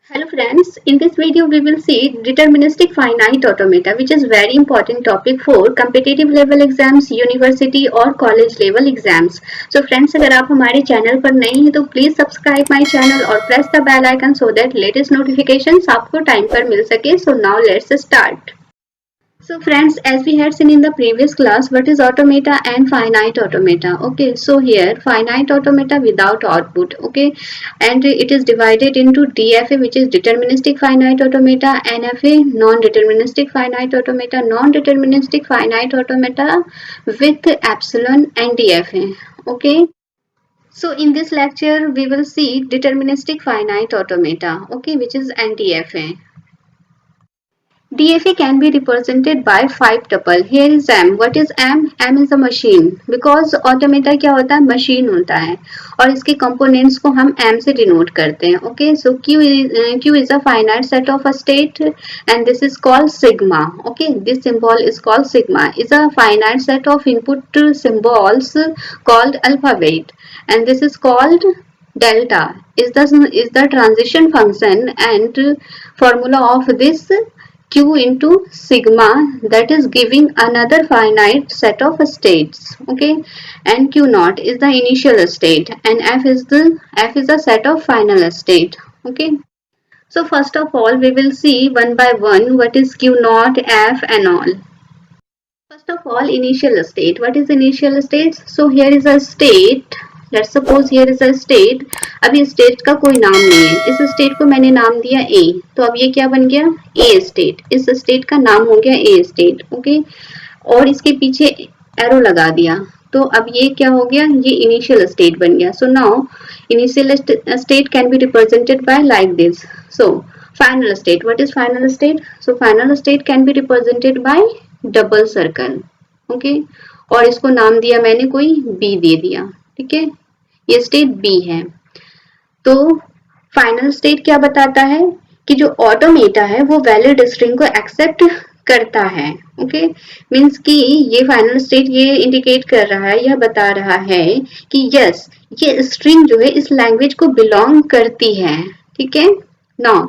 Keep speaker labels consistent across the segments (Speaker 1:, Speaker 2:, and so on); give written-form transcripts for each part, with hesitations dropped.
Speaker 1: Hello friends, in this video we will see deterministic finite automata which is very important topic for competitive level exams, university और college level exams. So friends अगर आप हमारे channel पर नए हैं तो please subscribe my channel और press the bell icon so that latest notifications आपको टाइम पर मिल सके. So now let's start. So friends, as we had seen in the previous class, what is automata and finite automata? Okay, so here finite automata without output. Okay, and it is divided into DFA, which is deterministic finite automata, NFA, non-deterministic finite automata, non-deterministic finite automata with epsilon, and DFA. Okay. So in this lecture, we will see deterministic finite automata. Okay, which is NDFA. DFA can be represented by 5 tuple. Here is M. What is M? M is a machine. Because automata क्या होता है? Machine होता है और इसके components को हम M से denote करते हैं. Okay, so Q is a finite set of a state and this is called sigma. Okay, this symbol is called sigma. Is a finite set of input symbols called alphabet and this is called delta. Is the transition function and formula of this Q into sigma, that is giving another finite set of states. Okay, and Q naught is the initial state and F is a set of final state. Okay, so first of all we will see one by one what is Q naught, F and all. First of all, initial state. What is initial state? So here is a state. Let's suppose here is a state. अभी state का कोई नाम नहीं है. इस state को मैंने नाम दिया A. तो अब ये क्या बन गया? A state. इस स्टेट का नाम हो गया A स्टेट. ओके. और इसके पीछे एरो लगा दिया. तो अब ये क्या हो गया? ये इनिशियल स्टेट बन गया. So now initial state can be represented by like this. So final state. What is final state? So final state can be represented by double circle. Okay, और इसको नाम दिया मैंने कोई बी दे दिया. ठीक है, ये स्टेट बी है. तो फाइनल स्टेट क्या बताता है कि जो ऑटोमेटा है वो वैलिड स्ट्रिंग को एक्सेप्ट करता है. ओके, मींस कि ये फाइनल स्टेट ये इंडिकेट कर रहा है, यह बता रहा है कि यस ये स्ट्रिंग जो है इस लैंग्वेज को बिलोंग करती है. ठीक है. Now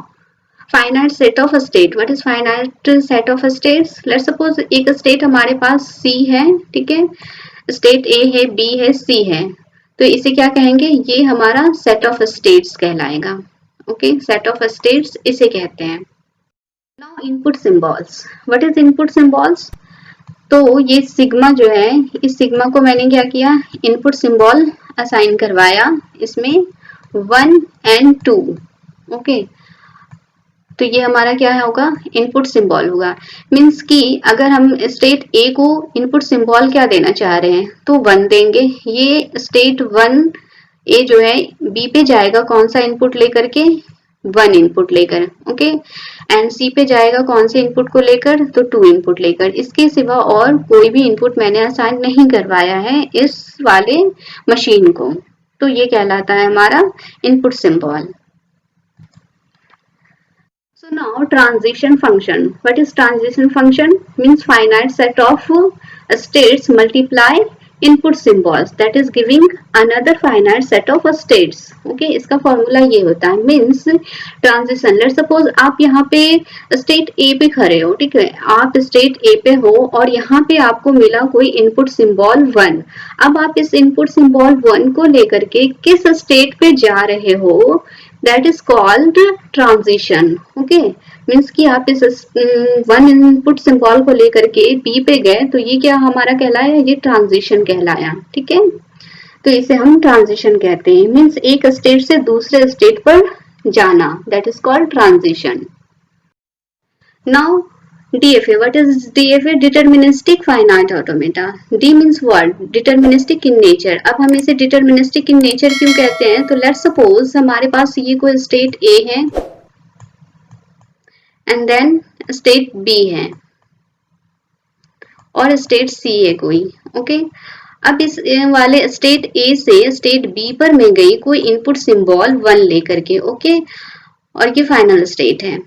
Speaker 1: finite set of a state. What is finite set of a states? Let's suppose एक state हमारे पास C है. ठीक है, state A है, B है, C है. तो इसे क्या कहेंगे? ये हमारा set of states कहलाएगा. ओके, set of states इसे कहते हैं. Now input symbols. What is input symbols? तो ये सिग्मा जो है, इस सिग्मा को मैंने क्या किया? इनपुट सिंबल असाइन करवाया इसमें 1 and 2. ओके, तो ये हमारा क्या होगा? इनपुट सिंबल होगा. मींस कि अगर हम स्टेट ए को इनपुट सिंबल क्या देना चाह रहे हैं तो 1 देंगे. ये स्टेट 1 ए जो है बी पे जाएगा कौन सा इनपुट लेकर के? 1 इनपुट लेकर. ओके, एंड सी पे जाएगा कौन से इनपुट को लेकर? तो 2 इनपुट लेकर. इसके सिवा और कोई भी इनपुट मैंने असाइन नहीं करवाया है इस वाले मशीन को. तो ये कहलाता है हमारा input symbol. So now transition function. What is transition function? Means finite set of states multiply input symbols, that is giving another finite set of states. Okay, इसका फॉर्मूला ये होता है. Means transition. लेट्स सपोज आप यहाँ पे state A पे खड़े हो. ठीक है, आप स्टेट ए पे हो और यहाँ पे आपको मिला कोई इनपुट सिंबल 1. अब आप इस इनपुट सिंबल 1 को लेकर के किस स्टेट पे जा रहे हो? That is called transition. Okay, means कि आप इस 1 इनपुट सिंबल को लेकर के बी पे गए तो ये क्या हमारा कहलाया? ये ट्रांजिशन कहलाया. ठीक है, तो इसे हम ट्रांजिशन कहते हैं. मीन्स एक स्टेट से दूसरे स्टेट पर जाना, that is called transition. Now DFA. What is DFA? Deterministic finite automata. D means what? Deterministic in nature. अब हम इसे deterministic in nature क्यों कहते हैं? तो let's suppose हमारे पास ये कोई state A है and then state B है और state C है कोई. ओके, अब इस वाले state A से state B पर मैं गई कोई input symbol 1 लेकर के. ओके, और ये final state है.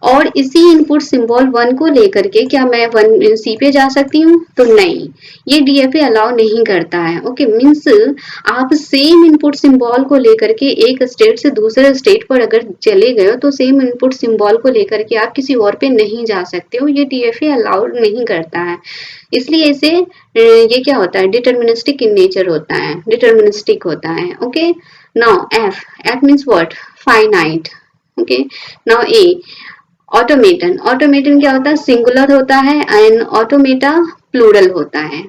Speaker 1: और इसी इनपुट सिंबल 1 को लेकर के क्या मैं 1 सी पे जा सकती हूँ? तो नहीं, ये डीएफए अलाउ नहीं करता है। ओके, मीन्स आप सेम इनपुट सिंबल को लेकर के एक स्टेट से दूसरे स्टेट पर अगर चले गए हो तो सेम इनपुट सिंबल को लेकर के आप किसी और पे नहीं जा सकते हो, ये डीएफए अलाउ नहीं करता है। इसलिए इसे ये क्या होता है, डिटर्मिनिस्टिक इन नेचर होता है, डिटर्मिनिस्टिक होता है। Okay, now F, F means what, finite. Okay, now A, automaton, automaton क्या होता है, सिंगुलर होता है एंड ऑटोमेटा प्लूरल होता है।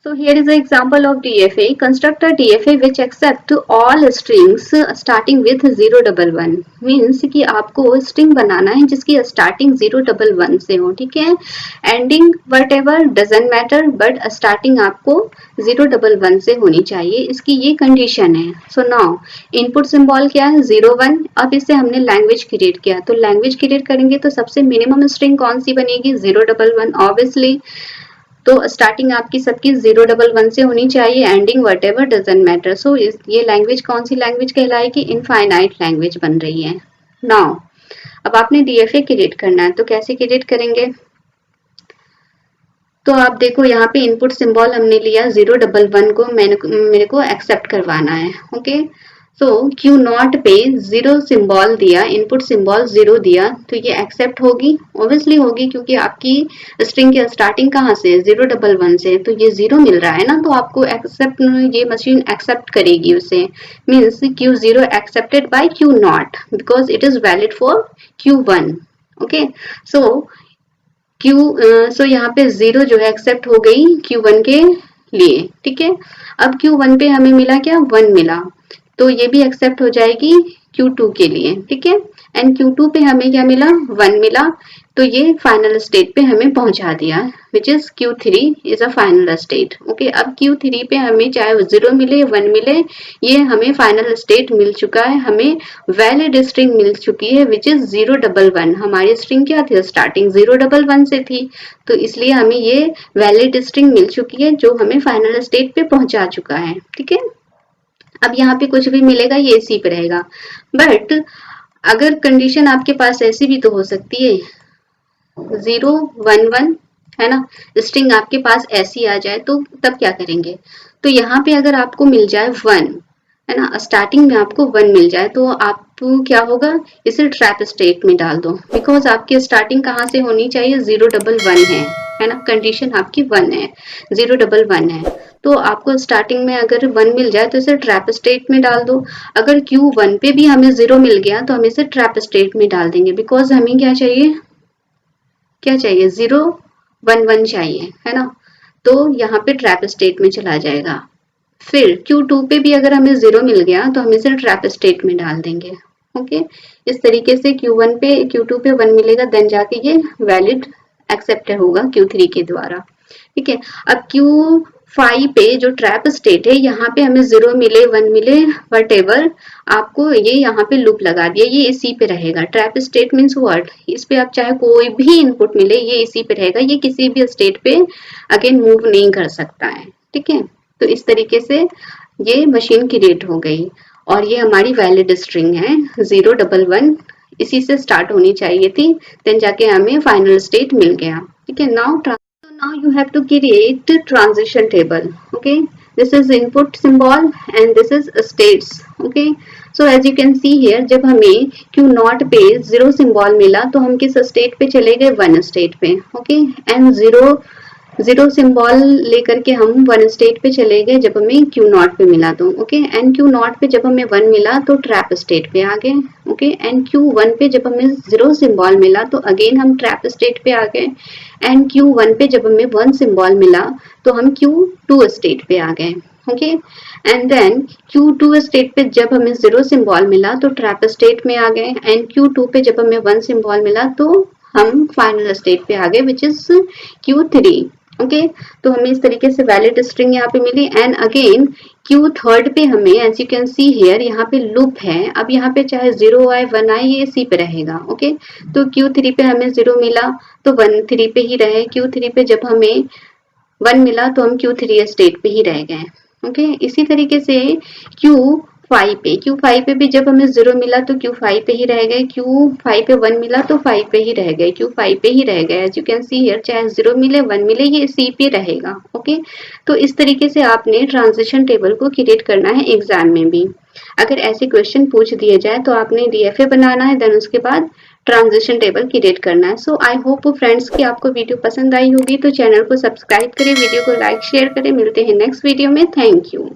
Speaker 1: So here is an example of DFA. Construct a DFA which accept all strings starting with 011. Means कि आपको string बनाना है जिसकी starting 011 से हो, ठीक है। Ending whatever doesn't matter, but starting आपको 011 से होनी चाहिए, इसकी ये कंडीशन है। So now input symbol क्या है, 01। अब इससे हमने लैंग्वेज क्रिएट किया, तो लैंग्वेज क्रिएट करेंगे तो सबसे मिनिमम स्ट्रिंग कौन सी बनेगी, 011 ऑब्वियसली। तो स्टार्टिंग आपकी सबकी 011 से होनी चाहिए, ending whatever doesn't matter. So ये लैंग्वेज कौन सी लैंग्वेज कहलाएगी, इनफाइनाइट लैंग्वेज बन रही है। नाउ अब आपने डीएफए क्रिएट करना है, तो कैसे क्रिएट करेंगे, तो आप देखो यहाँ पे इनपुट सिंबल हमने लिया 011 को, मेरे को एक्सेप्ट करवाना है। ओके, सो क्यू नॉट पे 0 सिंबल दिया, इनपुट सिंबल 0 दिया, तो ये एक्सेप्ट होगी, ऑब्वियसली होगी, क्योंकि आपकी स्ट्रिंग की स्टार्टिंग कहाँ से, 011 से, तो ये 0 मिल रहा है ना, तो आपको एक्सेप्ट, ये मशीन एक्सेप्ट करेगी उसे। Means Q0 accepted by Q0 because it is valid for Q1। Okay, so यहाँ पे 0 जो है एक्सेप्ट हो गई Q1 के लिए, ठीक है। अब Q1 पे हमें मिला क्या, 1 मिला, तो ये भी एक्सेप्ट हो जाएगी Q2 के लिए, ठीक है। एंड Q2 पे हमें क्या मिला, 1 मिला, तो ये फाइनल स्टेट पे हमें पहुंचा दिया, which is Q3 is a final state. Okay, अब Q3 पे हमें चाहे 0 मिले 1 मिले, ये हमें फाइनल स्टेट मिल चुका है, हमें वैलिड स्ट्रिंग मिल चुकी है विच इज 011। हमारी स्ट्रिंग क्या थी, स्टार्टिंग 011 से थी, तो इसलिए हमें ये वैलिड स्ट्रिंग मिल चुकी है जो हमें फाइनल स्टेट पे पहुंचा चुका है, ठीक है। अब यहाँ पे कुछ भी मिलेगा ये इसी पे रहेगा, बट अगर कंडीशन आपके पास ऐसी भी तो हो सकती है, 011 है ना, स्ट्रिंग आपके पास ऐसी आ जाए, तो तब क्या करेंगे, तो यहाँ पे अगर आपको मिल जाए 1 है ना, स्टार्टिंग में आपको 1 मिल जाए, तो आप क्या होगा, इसे ट्रैप स्टेट में डाल दो, बिकॉज आपकी स्टार्टिंग कहाँ से होनी चाहिए, 011 है ना, कंडीशन आपकी 1 है, 011 है, तो आपको स्टार्टिंग में अगर 1 मिल जाए तो इसे ट्रैप स्टेट में डाल दो। अगर Q1 पे भी हमें 0 मिल गया तो हम इसे ट्रैप स्टेट में डाल देंगे, बिकॉज हमें क्या चाहिए, क्या चाहिए, 011 चाहिए, है ना, तो यहाँ पे ट्रैप स्टेट में चला जाएगा। फिर Q2 पे भी अगर हमें 0 मिल गया तो हम इसे ट्रैप स्टेट में डाल देंगे। ओके, इस तरीके से Q1 पे Q2 पे 1 मिलेगा, देन जाके ये वैलिड एक्सेप्ट होगा Q3 के द्वारा, ठीक है। अब Q5 पे जो ट्रैप स्टेट है, यहाँ पे हमें 0 मिले 1 मिले वट एवर, आपको ये यहाँ पे लूप लगा दिया, ये इसी पे रहेगा। ट्रैप स्टेट मीन्स व्हाट, इस पे आप चाहे कोई भी इनपुट मिले ये इसी पे रहेगा, ये किसी भी स्टेट पे अगेन मूव नहीं कर सकता है, ठीक है। तो इस तरीके से ये मशीन क्रिएट हो गई, और ये हमारी वैलिड स्ट्रिंग है 011, इसी से स्टार्ट होनी चाहिए थी, देन जाके हमें फाइनल स्टेट मिल गया, ठीक है। now you have to create transition table. Okay, this is input symbol and this is states. Okay, so as you can see here, जब हमें Q0 पे 0 सिंबल मिला तो हम किस स्टेट पे चले गए, 1 स्टेट पे। ओके, एंड 0 सिंबल लेकर के हम 1 स्टेट पे चले गए जब हमें Q0 पे मिला तो। ओके, एंड Q0 पे जब हमें 1 मिला तो ट्रैप स्टेट पे आ गए। ओके, एंड Q1 पे जब हमें 0 सिंबल मिला तो अगेन हम ट्रैप स्टेट पे आ गए, एंड Q1 पे जब हमें 1 सिंबल मिला तो हम Q2 स्टेट पे आ गए। Okay, and then Q2 state पे जब हमें 0 सिंबल मिला तो ट्रैप स्टेट में आ गए, एंड Q2 पे जब हमें 1 सिंबल मिला तो हम फाइनल स्टेट पे आ गए विच इज Q3। ओके, तो हमें इस तरीके से वैलिड स्ट्रिंग यहाँ पे मिली, एंड अगेन Q3 पे हमें as you can see here यहाँ पे लूप है, अब यहाँ पे चाहे 0 आए 1 आए ये इसी पे रहेगा। ओके, तो Q3 पे हमें 0 मिला तो 1 3 पे ही रहे, Q3 पे जब हमें 1 मिला तो हम Q3 स्टेट पे ही रह गए। ओके, इसी तरीके से 5 पे, Q5 पे भी जब हमें 0 मिला तो Q5 पे ही रह गए, Q5 पे 1 मिला तो 5 पे ही रह गए, Q5 पे ही रह गए। As you can see here, चाहे 0 मिले 1 मिले ये C पे रहेगा। ओके, तो इस तरीके से आपने ट्रांजिशन टेबल को क्रिएट करना है एग्जाम में भी। अगर ऐसे क्वेश्चन पूछ दिए जाए तो आपने DFA बनाना है, देन उसके बाद ट्रांजिशन टेबल क्रिएट करना है। सो आई होप फ्रेंड्स कि आपको वीडियो पसंद आई होगी, तो चैनल को सब्सक्राइब करें, वीडियो को लाइक शेयर करें। मिलते हैं नेक्स्ट वीडियो में। Thank you.